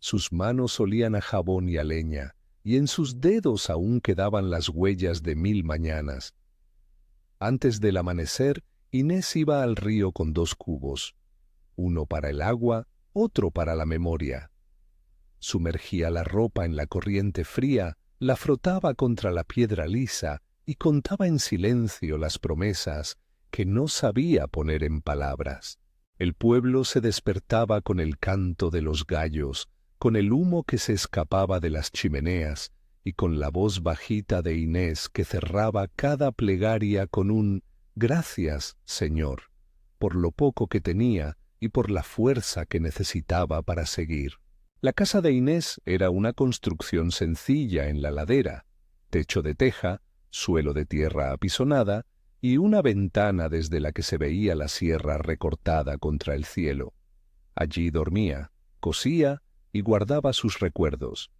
Sus manos olían a jabón y a leña, y en sus dedos aún quedaban las huellas de 1000 mañanas. Antes del amanecer, Inés iba al río con 2 cubos, uno para el agua, otro para la memoria. Sumergía la ropa en la corriente fría, la frotaba contra la piedra lisa y contaba en silencio las promesas que no sabía poner en palabras. El pueblo se despertaba con el canto de los gallos, con el humo que se escapaba de las chimeneas y con la voz bajita de Inés que cerraba cada plegaria con un «Gracias, Señor», por lo poco que tenía y por la fuerza que necesitaba para seguir. La casa de Inés era una construcción sencilla en la ladera, techo de teja, suelo de tierra apisonada y una ventana desde la que se veía la sierra recortada contra el cielo. Allí dormía, cosía y guardaba sus recuerdos.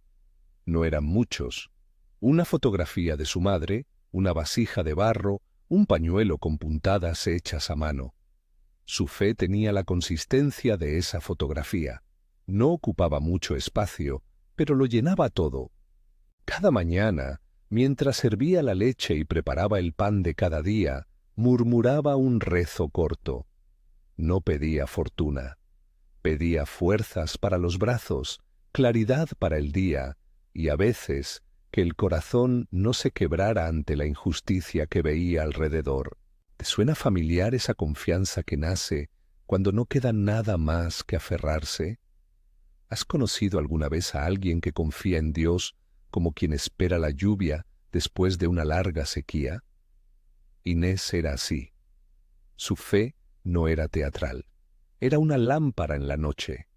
No eran muchos. Una fotografía de su madre, una vasija de barro, un pañuelo con puntadas hechas a mano. Su fe tenía la consistencia de esa fotografía. No ocupaba mucho espacio, pero lo llenaba todo. Cada mañana, mientras servía la leche y preparaba el pan de cada día, murmuraba un rezo corto. No pedía fortuna. Pedía fuerzas para los brazos, claridad para el día, y a veces que el corazón no se quebrara ante la injusticia que veía alrededor. ¿Te suena familiar esa confianza que nace cuando no queda nada más que aferrarse? ¿Has conocido alguna vez a alguien que confía en Dios como quien espera la lluvia después de una larga sequía? Inés era así. Su fe no era teatral, era una lámpara en la noche.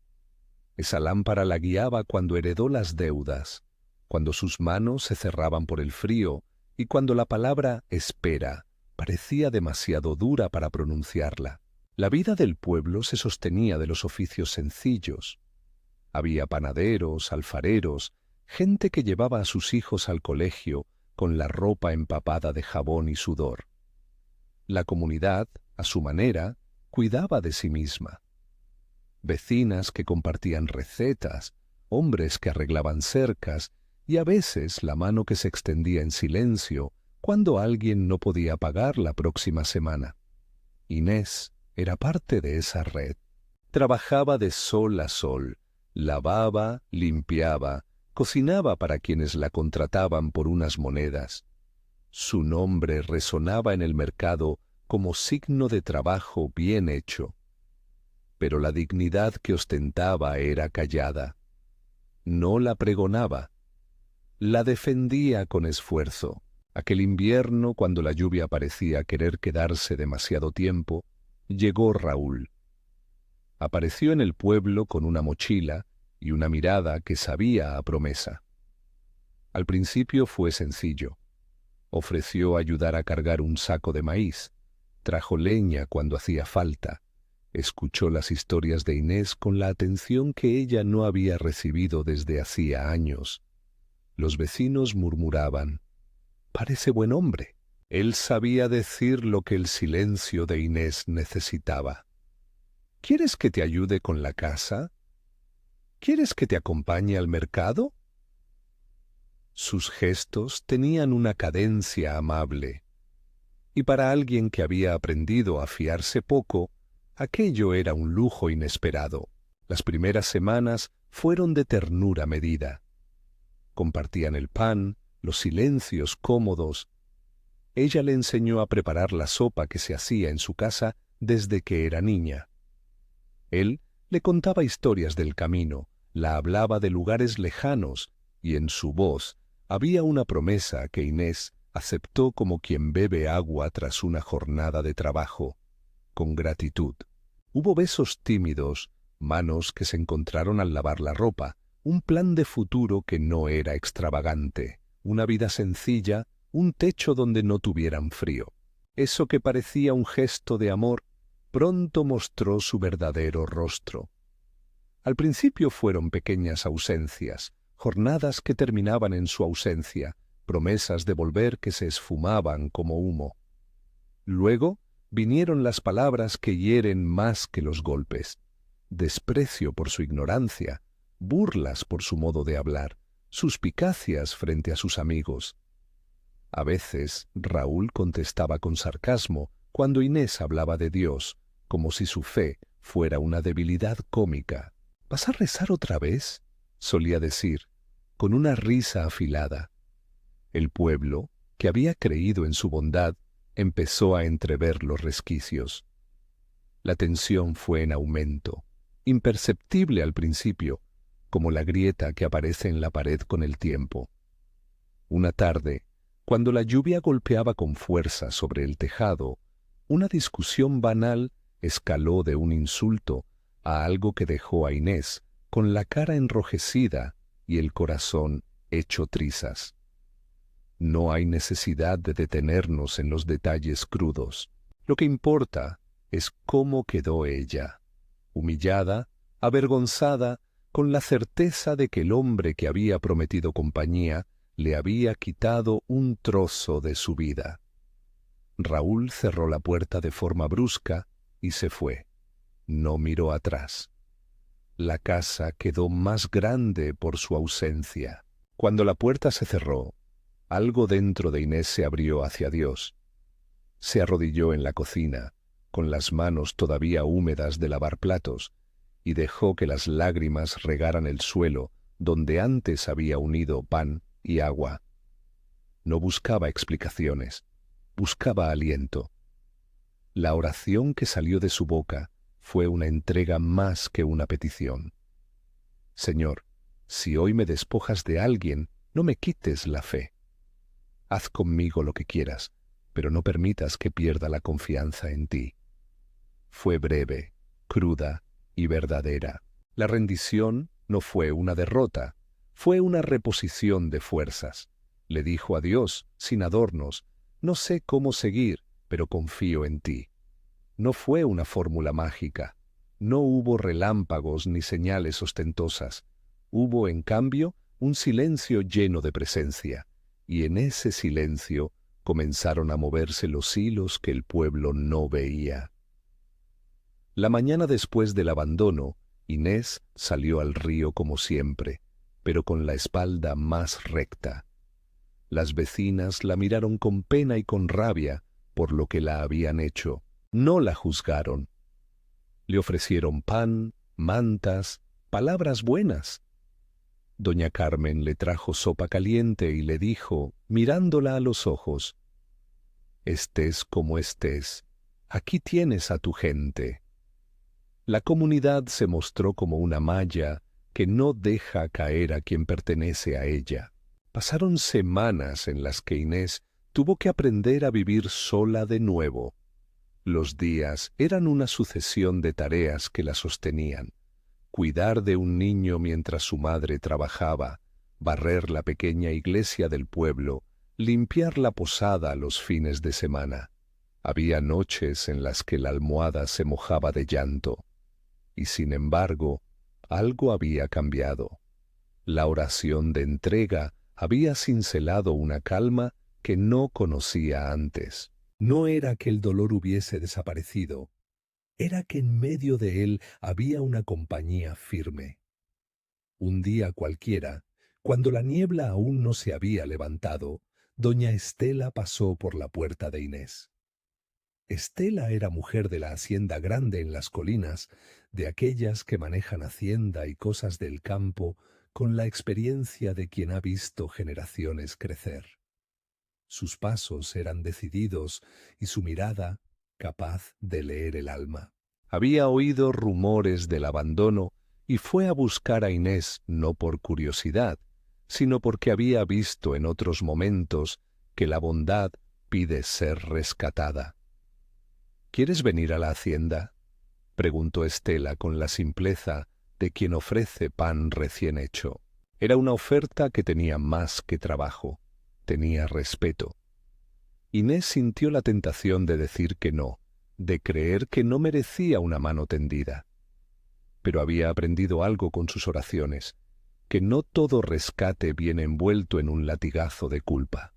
Esa lámpara la guiaba cuando heredó las deudas, cuando sus manos se cerraban por el frío y cuando la palabra espera parecía demasiado dura para pronunciarla. La vida del pueblo se sostenía de los oficios sencillos. Había panaderos, alfareros, gente que llevaba a sus hijos al colegio con la ropa empapada de jabón y sudor. La comunidad, a su manera, cuidaba de sí misma. Vecinas que compartían recetas, hombres que arreglaban cercas y a veces la mano que se extendía en silencio cuando alguien no podía pagar la próxima semana. Inés era parte de esa red. Trabajaba de sol a sol, lavaba, limpiaba, cocinaba para quienes la contrataban por unas monedas. Su nombre resonaba en el mercado como signo de trabajo bien hecho. Pero la dignidad que ostentaba era callada. No la pregonaba. La defendía con esfuerzo. Aquel invierno, cuando la lluvia parecía querer quedarse demasiado tiempo, llegó Raúl. Apareció en el pueblo con una mochila y una mirada que sabía a promesa. Al principio fue sencillo. Ofreció ayudar a cargar un saco de maíz, trajo leña cuando hacía falta, escuchó las historias de Inés con la atención que ella no había recibido desde hacía años. Los vecinos murmuraban: «Parece buen hombre». Él sabía decir lo que el silencio de Inés necesitaba. «¿Quieres que te ayude con la casa? ¿Quieres que te acompañe al mercado?». Sus gestos tenían una cadencia amable, y para alguien que había aprendido a fiarse poco, aquello era un lujo inesperado. Las primeras semanas fueron de ternura medida. Compartían el pan, los silencios cómodos. Ella le enseñó a preparar la sopa que se hacía en su casa desde que era niña. Él le contaba historias del camino, la hablaba de lugares lejanos, y en su voz había una promesa que Inés aceptó como quien bebe agua tras una jornada de trabajo, con gratitud. Hubo besos tímidos, manos que se encontraron al lavar la ropa, un plan de futuro que no era extravagante, una vida sencilla, un techo donde no tuvieran frío. Eso que parecía un gesto de amor, pronto mostró su verdadero rostro. Al principio fueron pequeñas ausencias, jornadas que terminaban en su ausencia, promesas de volver que se esfumaban como humo. Luego vinieron las palabras que hieren más que los golpes: desprecio por su ignorancia, burlas por su modo de hablar, suspicacias frente a sus amigos. A veces Raúl contestaba con sarcasmo cuando Inés hablaba de Dios, como si su fe fuera una debilidad cómica. ¿Vas a rezar otra vez?, solía decir, con una risa afilada. El pueblo, que había creído en su bondad, empezó a entrever los resquicios. La tensión fue en aumento, imperceptible al principio, como la grieta que aparece en la pared con el tiempo. Una tarde, cuando la lluvia golpeaba con fuerza sobre el tejado, una discusión banal escaló de un insulto a algo que dejó a Inés con la cara enrojecida y el corazón hecho trizas. No hay necesidad de detenernos en los detalles crudos. Lo que importa es cómo quedó ella, humillada, avergonzada, con la certeza de que el hombre que había prometido compañía le había quitado un trozo de su vida. Raúl cerró la puerta de forma brusca y se fue. No miró atrás. La casa quedó más grande por su ausencia. Cuando la puerta se cerró, algo dentro de Inés se abrió hacia Dios. Se arrodilló en la cocina, con las manos todavía húmedas de lavar platos, y dejó que las lágrimas regaran el suelo donde antes había unido pan y agua. No buscaba explicaciones, buscaba aliento. La oración que salió de su boca fue una entrega más que una petición. Señor, si hoy me despojas de alguien, no me quites la fe. Haz conmigo lo que quieras, pero no permitas que pierda la confianza en ti. Fue breve, cruda y verdadera. La rendición no fue una derrota, fue una reposición de fuerzas. Le dijo a Dios, sin adornos, no sé cómo seguir, pero confío en ti. No fue una fórmula mágica, no hubo relámpagos ni señales ostentosas. Hubo, en cambio, un silencio lleno de presencia, y en ese silencio comenzaron a moverse los hilos que el pueblo no veía. La mañana después del abandono, Inés salió al río como siempre, pero con la espalda más recta. Las vecinas la miraron con pena y con rabia por lo que la habían hecho. No la juzgaron. Le ofrecieron pan, mantas, palabras buenas. Doña Carmen le trajo sopa caliente y le dijo, mirándola a los ojos, «Estés como estés, aquí tienes a tu gente». La comunidad se mostró como una malla que no deja caer a quien pertenece a ella. Pasaron semanas en las que Inés tuvo que aprender a vivir sola de nuevo. Los días eran una sucesión de tareas que la sostenían. Cuidar de un niño mientras su madre trabajaba, barrer la pequeña iglesia del pueblo, limpiar la posada los fines de semana. Había noches en las que la almohada se mojaba de llanto. Y sin embargo, algo había cambiado. La oración de entrega había cincelado una calma que no conocía antes. No era que el dolor hubiese desaparecido, era que en medio de él había una compañía firme. Un día cualquiera, cuando la niebla aún no se había levantado, doña Estela pasó por la puerta de Inés. Estela era mujer de la hacienda grande en las colinas, de aquellas que manejan hacienda y cosas del campo con la experiencia de quien ha visto generaciones crecer. Sus pasos eran decididos y su mirada capaz de leer el alma. Había oído rumores del abandono y fue a buscar a Inés no por curiosidad, sino porque había visto en otros momentos que la bondad pide ser rescatada. ¿Quieres venir a la hacienda?, preguntó Estela con la simpleza de quien ofrece pan recién hecho. Era una oferta que tenía más que trabajo, tenía respeto. Inés sintió la tentación de decir que no, de creer que no merecía una mano tendida. Pero había aprendido algo con sus oraciones, que no todo rescate viene envuelto en un latigazo de culpa.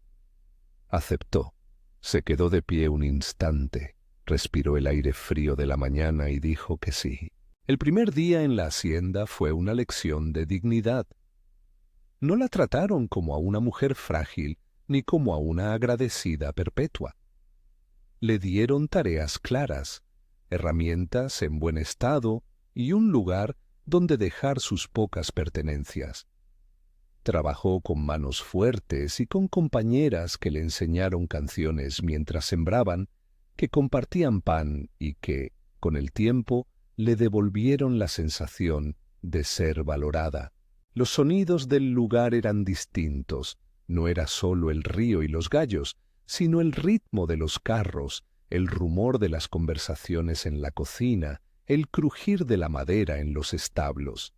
Aceptó, se quedó de pie un instante, respiró el aire frío de la mañana y dijo que sí. El primer día en la hacienda fue una lección de dignidad. No la trataron como a una mujer frágil ni como a una agradecida perpetua. Le dieron tareas claras, herramientas en buen estado y un lugar donde dejar sus pocas pertenencias. Trabajó con manos fuertes y con compañeras que le enseñaron canciones mientras sembraban, que compartían pan y que, con el tiempo, le devolvieron la sensación de ser valorada. Los sonidos del lugar eran distintos, no era solo el río y los gallos, sino el ritmo de los carros, el rumor de las conversaciones en la cocina, el crujir de la madera en los establos.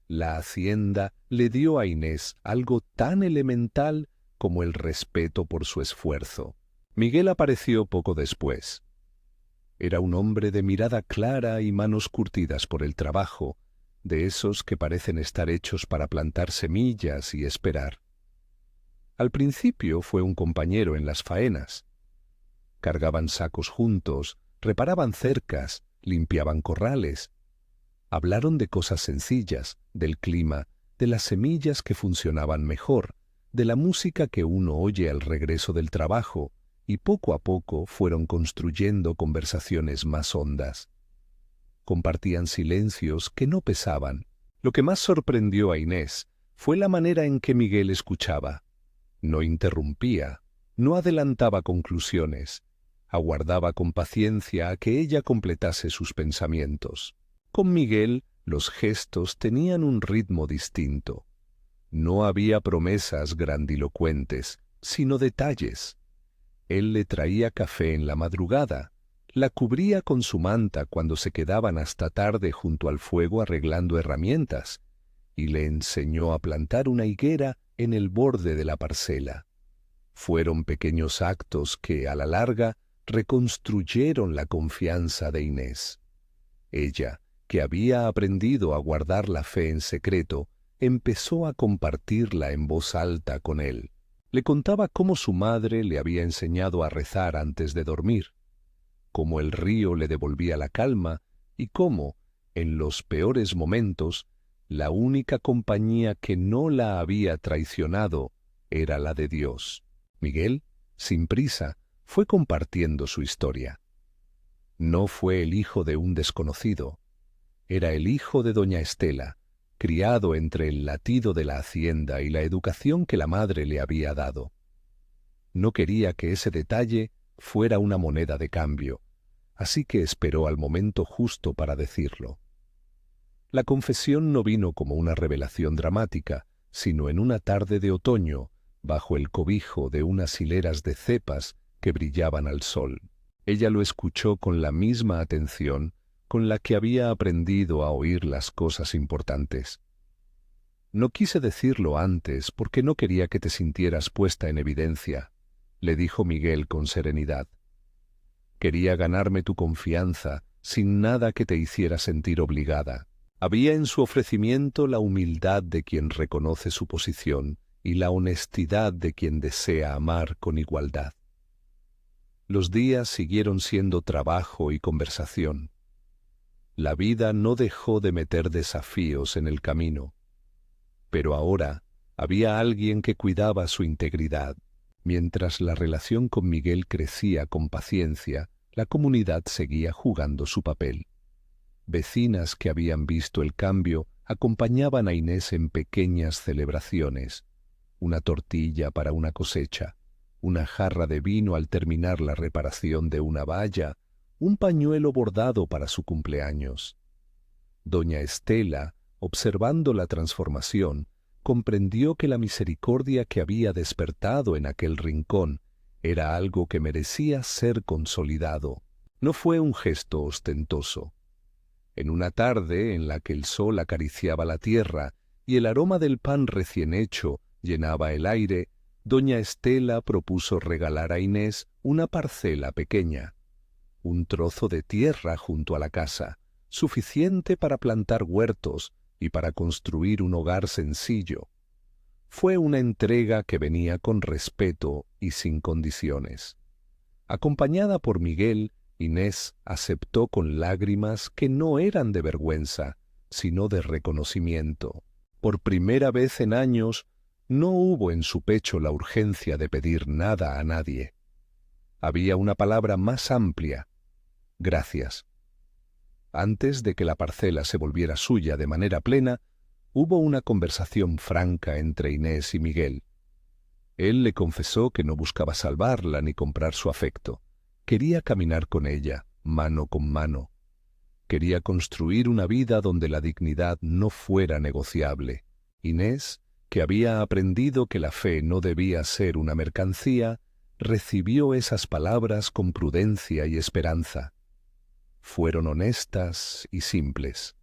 La hacienda le dio a Inés algo tan elemental como el respeto por su esfuerzo. Miguel apareció poco después. Era un hombre de mirada clara y manos curtidas por el trabajo, de esos que parecen estar hechos para plantar semillas y esperar. Al principio fue un compañero en las faenas. Cargaban sacos juntos, reparaban cercas, limpiaban corrales. Hablaron de cosas sencillas, del clima, de las semillas que funcionaban mejor, de la música que uno oye al regreso del trabajo, y poco a poco fueron construyendo conversaciones más hondas. Compartían silencios que no pesaban. Lo que más sorprendió a Inés fue la manera en que Miguel escuchaba. No interrumpía, no adelantaba conclusiones, aguardaba con paciencia a que ella completase sus pensamientos. Con Miguel, los gestos tenían un ritmo distinto. No había promesas grandilocuentes, sino detalles. Él le traía café en la madrugada, la cubría con su manta cuando se quedaban hasta tarde junto al fuego arreglando herramientas, y le enseñó a plantar una higuera en el borde de la parcela. Fueron pequeños actos que, a la larga, reconstruyeron la confianza de Inés. Ella, que había aprendido a guardar la fe en secreto, empezó a compartirla en voz alta con él. Le contaba cómo su madre le había enseñado a rezar antes de dormir, cómo el río le devolvía la calma y cómo, en los peores momentos, la única compañía que no la había traicionado era la de Dios. Miguel, sin prisa, fue compartiendo su historia. No fue el hijo de un desconocido. Era el hijo de doña Estela, criado entre el latido de la hacienda y la educación que la madre le había dado. No quería que ese detalle fuera una moneda de cambio, así que esperó al momento justo para decirlo. La confesión no vino como una revelación dramática, sino en una tarde de otoño, bajo el cobijo de unas hileras de cepas que brillaban al sol. Ella lo escuchó con la misma atención con la que había aprendido a oír las cosas importantes. No quise decirlo antes porque no quería que te sintieras puesta en evidencia, le dijo Miguel con serenidad. Quería ganarme tu confianza sin nada que te hiciera sentir obligada. Había en su ofrecimiento la humildad de quien reconoce su posición y la honestidad de quien desea amar con igualdad. Los días siguieron siendo trabajo y conversación. La vida no dejó de meter desafíos en el camino, pero ahora había alguien que cuidaba su integridad. Mientras la relación con Miguel crecía con paciencia, la comunidad seguía jugando su papel. Vecinas que habían visto el cambio acompañaban a Inés en pequeñas celebraciones, una tortilla para una cosecha, una jarra de vino al terminar la reparación de una valla, un pañuelo bordado para su cumpleaños. Doña Estela, observando la transformación, comprendió que la misericordia que había despertado en aquel rincón era algo que merecía ser consolidado. No fue un gesto ostentoso. En una tarde en la que el sol acariciaba la tierra y el aroma del pan recién hecho llenaba el aire, doña Estela propuso regalar a Inés una parcela pequeña, un trozo de tierra junto a la casa, suficiente para plantar huertos y para construir un hogar sencillo. Fue una entrega que venía con respeto y sin condiciones. Acompañada por Miguel, Inés aceptó con lágrimas que no eran de vergüenza, sino de reconocimiento. Por primera vez en años, no hubo en su pecho la urgencia de pedir nada a nadie. Había una palabra más amplia: gracias. Antes de que la parcela se volviera suya de manera plena, hubo una conversación franca entre Inés y Miguel. Él le confesó que no buscaba salvarla ni comprar su afecto. Quería caminar con ella, mano con mano. Quería construir una vida donde la dignidad no fuera negociable. Inés, que había aprendido que la fe no debía ser una mercancía, recibió esas palabras con prudencia y esperanza. Fueron honestas y simples.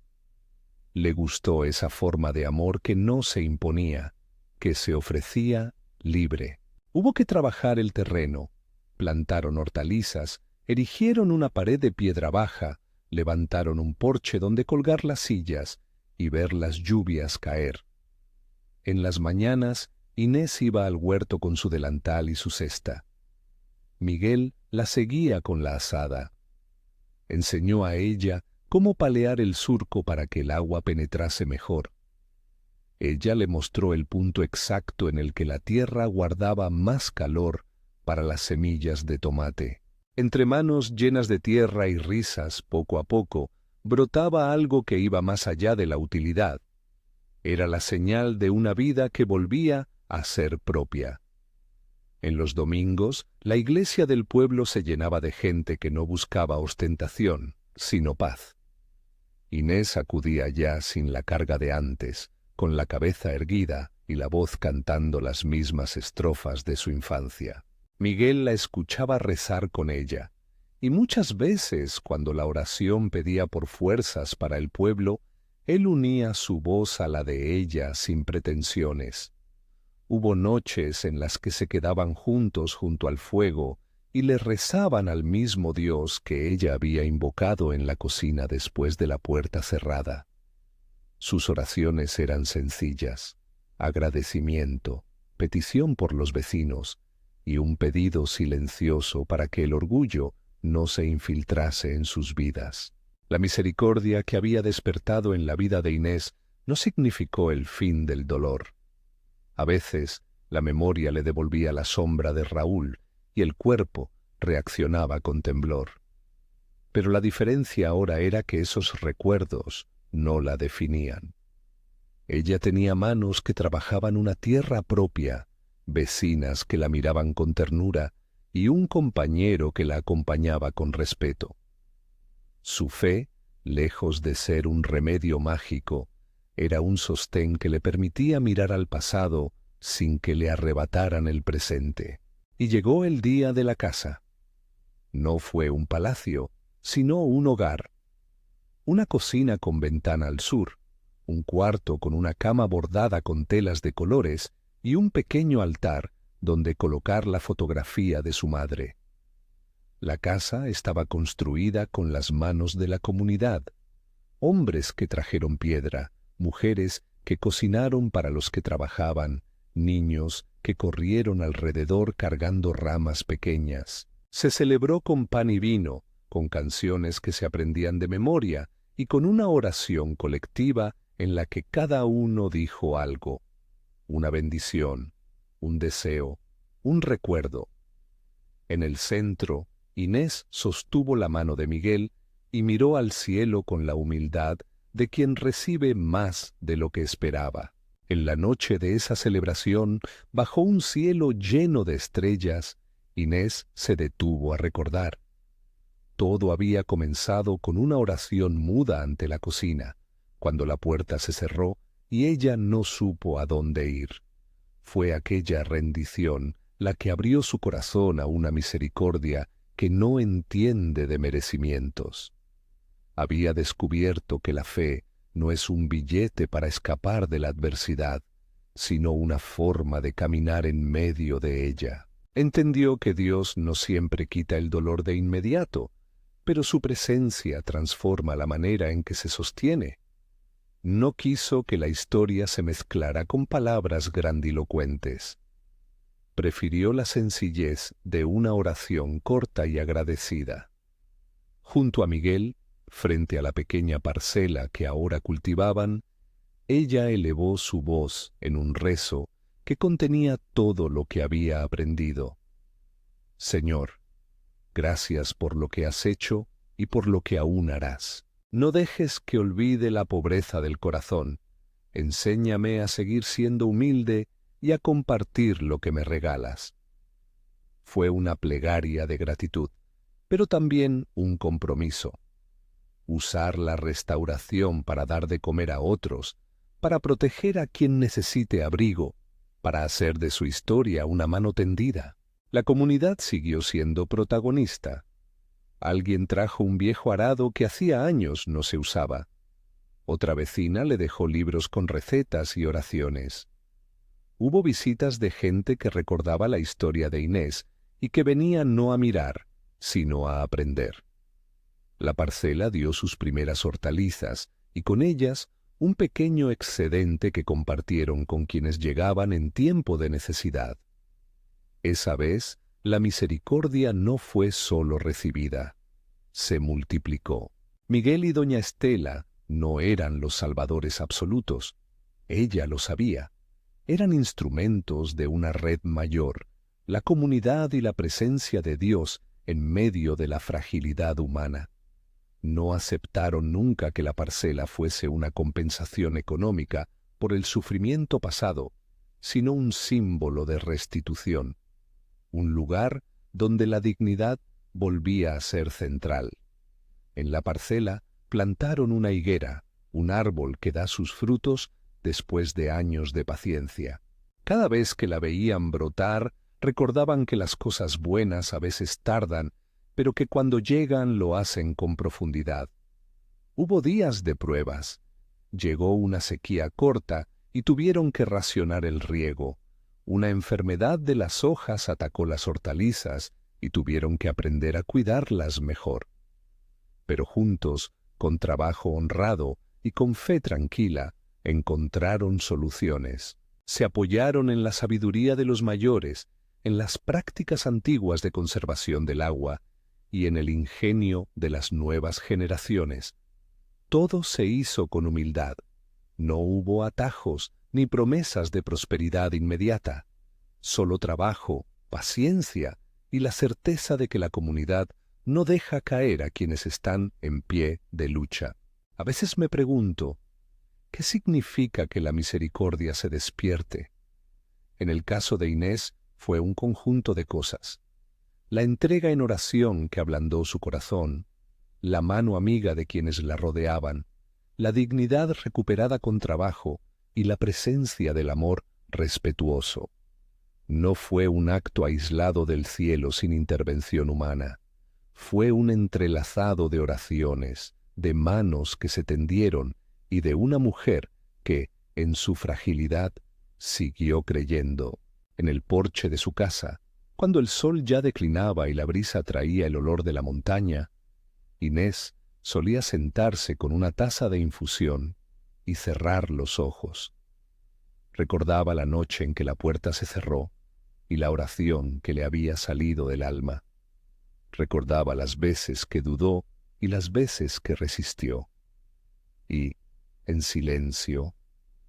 Le gustó esa forma de amor que no se imponía, que se ofrecía libre. Hubo que trabajar el terreno. Plantaron hortalizas, erigieron una pared de piedra baja, levantaron un porche donde colgar las sillas y ver las lluvias caer. En las mañanas, Inés iba al huerto con su delantal y su cesta. Miguel la seguía con la azada. Enseñó a ella cómo palear el surco para que el agua penetrase mejor. Ella le mostró el punto exacto en el que la tierra guardaba más calor para las semillas de tomate. Entre manos llenas de tierra y risas, poco a poco, brotaba algo que iba más allá de la utilidad. Era la señal de una vida que volvía a ser propia. En los domingos, la iglesia del pueblo se llenaba de gente que no buscaba ostentación, sino paz. Inés acudía ya sin la carga de antes, con la cabeza erguida y la voz cantando las mismas estrofas de su infancia. Miguel la escuchaba rezar con ella, y muchas veces, cuando la oración pedía por fuerzas para el pueblo, él unía su voz a la de ella sin pretensiones. Hubo noches en las que se quedaban juntos junto al fuego y le rezaban al mismo Dios que ella había invocado en la cocina después de la puerta cerrada. Sus oraciones eran sencillas: agradecimiento, petición por los vecinos y un pedido silencioso para que el orgullo no se infiltrase en sus vidas. La misericordia que había despertado en la vida de Inés no significó el fin del dolor. A veces la memoria le devolvía la sombra de Raúl y el cuerpo reaccionaba con temblor. Pero la diferencia ahora era que esos recuerdos no la definían. Ella tenía manos que trabajaban una tierra propia, vecinas que la miraban con ternura y un compañero que la acompañaba con respeto. Su fe, lejos de ser un remedio mágico, era un sostén que le permitía mirar al pasado sin que le arrebataran el presente. Y llegó el día de la casa. No fue un palacio, sino un hogar. Una cocina con ventana al sur, un cuarto con una cama bordada con telas de colores y un pequeño altar donde colocar la fotografía de su madre. La casa estaba construida con las manos de la comunidad. Hombres que trajeron piedra, mujeres que cocinaron para los que trabajaban, niños que corrieron alrededor cargando ramas pequeñas. Se celebró con pan y vino, con canciones que se aprendían de memoria y con una oración colectiva en la que cada uno dijo algo: una bendición, un deseo, un recuerdo. En el centro, Inés sostuvo la mano de Miguel y miró al cielo con la humildad de quien recibe más de lo que esperaba. En la noche de esa celebración, bajo un cielo lleno de estrellas, Inés se detuvo a recordar. Todo había comenzado con una oración muda ante la cocina, cuando la puerta se cerró y ella no supo a dónde ir. Fue aquella rendición la que abrió su corazón a una misericordia que no entiende de merecimientos. Había descubierto que la fe no es un billete para escapar de la adversidad, sino una forma de caminar en medio de ella. Entendió que Dios no siempre quita el dolor de inmediato, pero su presencia transforma la manera en que se sostiene. No quiso que la historia se mezclara con palabras grandilocuentes. Prefirió la sencillez de una oración corta y agradecida. Junto a Miguel, frente a la pequeña parcela que ahora cultivaban, ella elevó su voz en un rezo que contenía todo lo que había aprendido. Señor, gracias por lo que has hecho y por lo que aún harás. No dejes que olvide la pobreza del corazón. Enséñame a seguir siendo humilde y a compartir lo que me regalas. Fue una plegaria de gratitud, pero también un compromiso. Usar la restauración para dar de comer a otros, para proteger a quien necesite abrigo, para hacer de su historia una mano tendida. La comunidad siguió siendo protagonista. Alguien trajo un viejo arado que hacía años no se usaba. Otra vecina le dejó libros con recetas y oraciones. Hubo visitas de gente que recordaba la historia de Inés y que venía no a mirar, sino a aprender. La parcela dio sus primeras hortalizas y con ellas un pequeño excedente que compartieron con quienes llegaban en tiempo de necesidad. Esa vez, la misericordia no fue solo recibida, se multiplicó. Miguel y doña Estela no eran los salvadores absolutos. Ella lo sabía. Eran instrumentos de una red mayor, la comunidad y la presencia de Dios en medio de la fragilidad humana. No aceptaron nunca que la parcela fuese una compensación económica por el sufrimiento pasado, sino un símbolo de restitución, un lugar donde la dignidad volvía a ser central. En la parcela plantaron una higuera, un árbol que da sus frutos después de años de paciencia. Cada vez que la veían brotar, recordaban que las cosas buenas a veces tardan, pero que cuando llegan lo hacen con profundidad. Hubo días de pruebas. Llegó una sequía corta y tuvieron que racionar el riego. Una enfermedad de las hojas atacó las hortalizas y tuvieron que aprender a cuidarlas mejor. Pero juntos, con trabajo honrado y con fe tranquila, encontraron soluciones. Se apoyaron en la sabiduría de los mayores, en las prácticas antiguas de conservación del agua y en el ingenio de las nuevas generaciones. Todo se hizo con humildad. No hubo atajos ni promesas de prosperidad inmediata. Solo trabajo, paciencia y la certeza de que la comunidad no deja caer a quienes están en pie de lucha. A veces me pregunto, ¿qué significa que la misericordia se despierte? En el caso de Inés fue un conjunto de cosas. La entrega en oración que ablandó su corazón, la mano amiga de quienes la rodeaban, la dignidad recuperada con trabajo y la presencia del amor respetuoso. No fue un acto aislado del cielo sin intervención humana. Fue un entrelazado de oraciones, de manos que se tendieron y de una mujer que, en su fragilidad, siguió creyendo. En el porche de su casa, cuando el sol ya declinaba y la brisa traía el olor de la montaña, Inés solía sentarse con una taza de infusión y cerrar los ojos. Recordaba la noche en que la puerta se cerró y la oración que le había salido del alma. Recordaba las veces que dudó y las veces que resistió. Y, en silencio,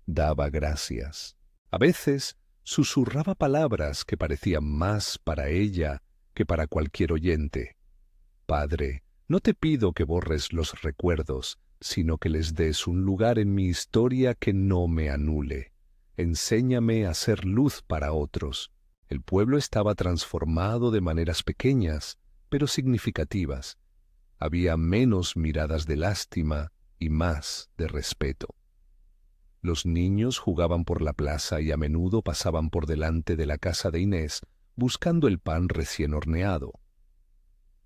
daba gracias. A veces susurraba palabras que parecían más para ella que para cualquier oyente. Padre, no te pido que borres los recuerdos, sino que les des un lugar en mi historia que no me anule. Enséñame a ser luz para otros. El pueblo estaba transformado de maneras pequeñas, pero significativas. Había menos miradas de lástima y más de respeto. Los niños jugaban por la plaza y a menudo pasaban por delante de la casa de Inés buscando el pan recién horneado.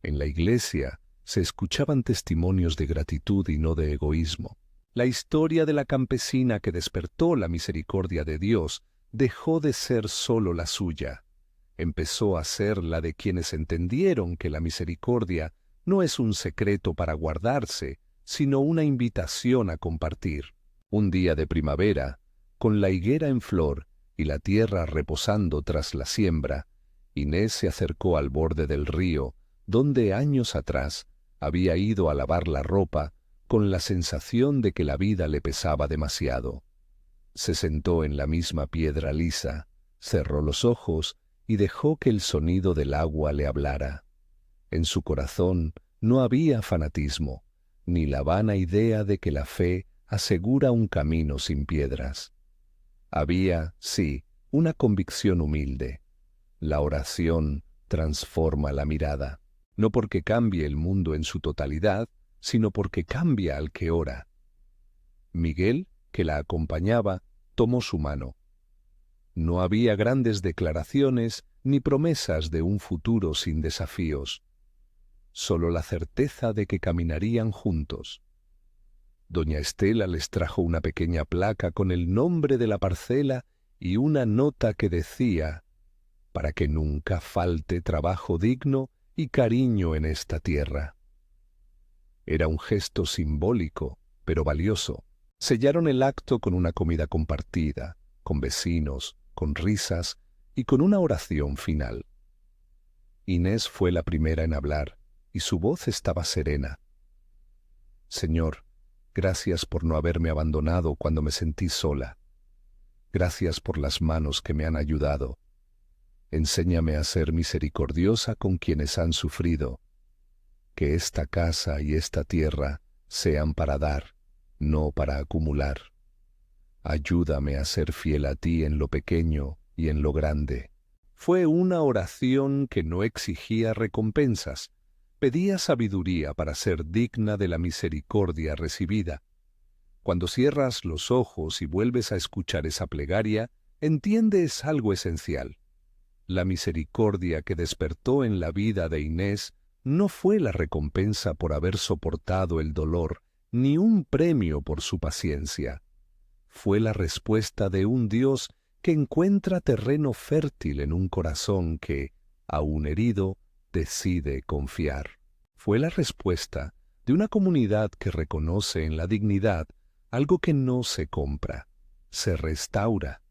En la iglesia se escuchaban testimonios de gratitud y no de egoísmo. La historia de la campesina que despertó la misericordia de Dios dejó de ser solo la suya. Empezó a ser la de quienes entendieron que la misericordia no es un secreto para guardarse, sino una invitación a compartir. Un día de primavera, con la higuera en flor y la tierra reposando tras la siembra, Inés se acercó al borde del río, donde años atrás Había ido a lavar la ropa con la sensación de que la vida le pesaba demasiado. Se sentó en la misma piedra lisa, cerró los ojos y dejó que el sonido del agua le hablara. En su corazón no había fanatismo, ni la vana idea de que la fe asegura un camino sin piedras. Había, sí, una convicción humilde. La oración transforma la mirada, no porque cambie el mundo en su totalidad, sino porque cambia al que ora. Miguel, que la acompañaba, tomó su mano. No había grandes declaraciones ni promesas de un futuro sin desafíos, solo la certeza de que caminarían juntos. Doña Estela les trajo una pequeña placa con el nombre de la parcela y una nota que decía: para que nunca falte trabajo digno y cariño en esta tierra. Era un gesto simbólico, pero valioso. Sellaron el acto con una comida compartida, con vecinos, con risas y con una oración final. Inés fue la primera en hablar, y su voz estaba serena. Señor, gracias por no haberme abandonado cuando me sentí sola. Gracias por las manos que me han ayudado. Enséñame a ser misericordiosa con quienes han sufrido. Que esta casa y esta tierra sean para dar, no para acumular. Ayúdame a ser fiel a ti en lo pequeño y en lo grande. Fue una oración que no exigía recompensas, pedía sabiduría para ser digna de la misericordia recibida. Cuando cierras los ojos y vuelves a escuchar esa plegaria, entiendes algo esencial. La misericordia que despertó en la vida de Inés no fue la recompensa por haber soportado el dolor, ni un premio por su paciencia. Fue la respuesta de un Dios que encuentra terreno fértil en un corazón que, aún herido, decide confiar. Fue la respuesta de una comunidad que reconoce en la dignidad algo que no se compra, se restaura.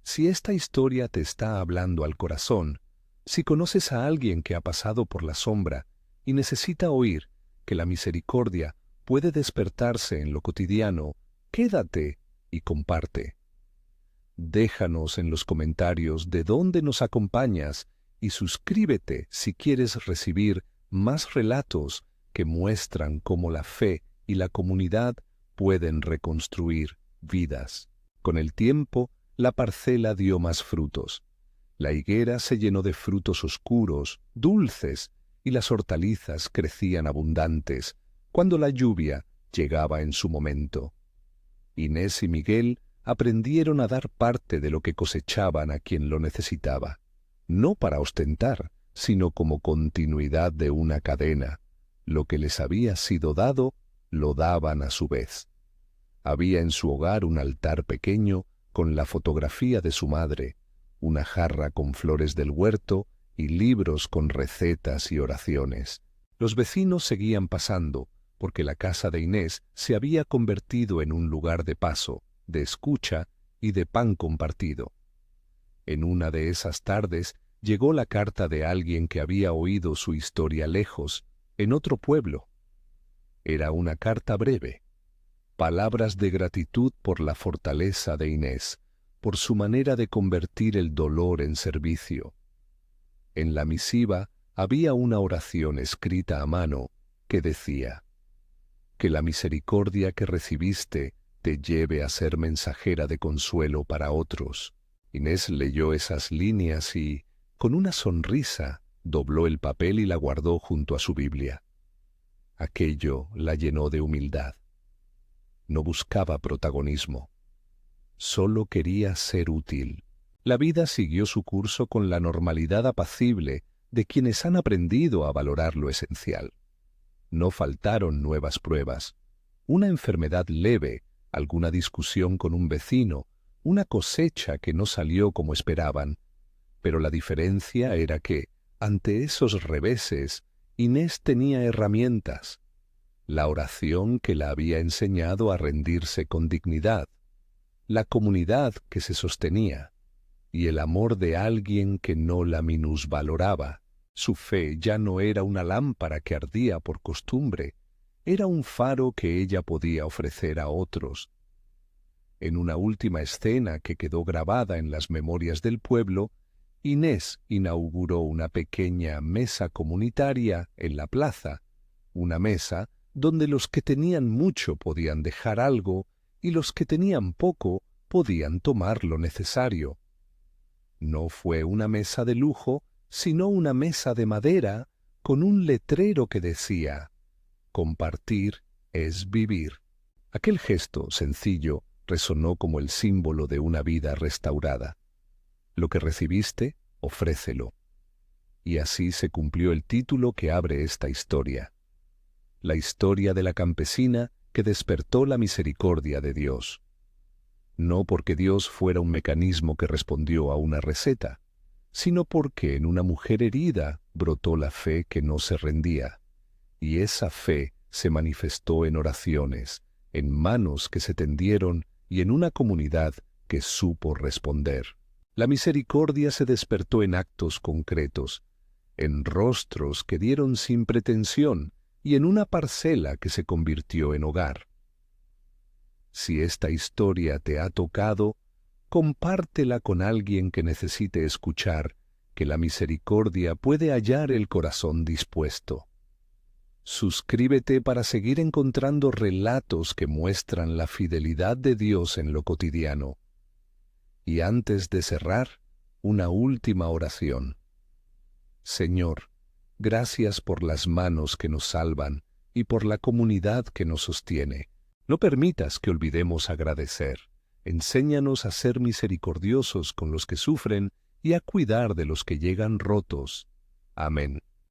Si esta historia te está hablando al corazón, si conoces a alguien que ha pasado por la sombra y necesita oír que la misericordia puede despertarse en lo cotidiano, quédate y comparte. Déjanos en los comentarios de dónde nos acompañas y suscríbete si quieres recibir más relatos que muestran cómo la fe y la comunidad pueden reconstruir vidas. Con el tiempo, la parcela dio más frutos. La higuera se llenó de frutos oscuros, dulces, y las hortalizas crecían abundantes cuando la lluvia llegaba en su momento. Inés y Miguel aprendieron a dar parte de lo que cosechaban a quien lo necesitaba, no para ostentar, sino como continuidad de una cadena. Lo que les había sido dado, lo daban a su vez. Había en su hogar un altar pequeño con la fotografía de su madre, una jarra con flores del huerto y libros con recetas y oraciones. Los vecinos seguían pasando, porque la casa de Inés se había convertido en un lugar de paso, de escucha y de pan compartido. En una de esas tardes llegó la carta de alguien que había oído su historia lejos, en otro pueblo. Era una carta breve. Palabras de gratitud por la fortaleza de Inés, por su manera de convertir el dolor en servicio. En la misiva había una oración escrita a mano que decía: que la misericordia que recibiste te lleve a ser mensajera de consuelo para otros. Inés leyó esas líneas y, con una sonrisa, dobló el papel y la guardó junto a su Biblia. Aquello la llenó de humildad. No buscaba protagonismo. Solo quería ser útil. La vida siguió su curso con la normalidad apacible de quienes han aprendido a valorar lo esencial. No faltaron nuevas pruebas. Una enfermedad leve, alguna discusión con un vecino, una cosecha que no salió como esperaban. Pero la diferencia era que, ante esos reveses, Inés tenía herramientas. La oración que la había enseñado a rendirse con dignidad, la comunidad que se sostenía, y el amor de alguien que no la minusvaloraba. Su fe ya no era una lámpara que ardía por costumbre, era un faro que ella podía ofrecer a otros. En una última escena que quedó grabada en las memorias del pueblo, Inés inauguró una pequeña mesa comunitaria en la plaza, una mesa donde los que tenían mucho podían dejar algo y los que tenían poco podían tomar lo necesario. No fue una mesa de lujo, sino una mesa de madera con un letrero que decía: compartir es vivir. Aquel gesto sencillo resonó como el símbolo de una vida restaurada. Lo que recibiste, ofrécelo. Y así se cumplió el título que abre esta historia. La historia de la campesina que despertó la misericordia de Dios. No porque Dios fuera un mecanismo que respondió a una receta, sino porque en una mujer herida brotó la fe que no se rendía, y esa fe se manifestó en oraciones, en manos que se tendieron y en una comunidad que supo responder. La misericordia se despertó en actos concretos, en rostros que dieron sin pretensión y en una parcela que se convirtió en hogar. Si esta historia te ha tocado, compártela con alguien que necesite escuchar que la misericordia puede hallar el corazón dispuesto. Suscríbete para seguir encontrando relatos que muestran la fidelidad de Dios en lo cotidiano. Y antes de cerrar, una última oración. Señor, gracias por las manos que nos salvan y por la comunidad que nos sostiene. No permitas que olvidemos agradecer. Enséñanos a ser misericordiosos con los que sufren y a cuidar de los que llegan rotos. Amén.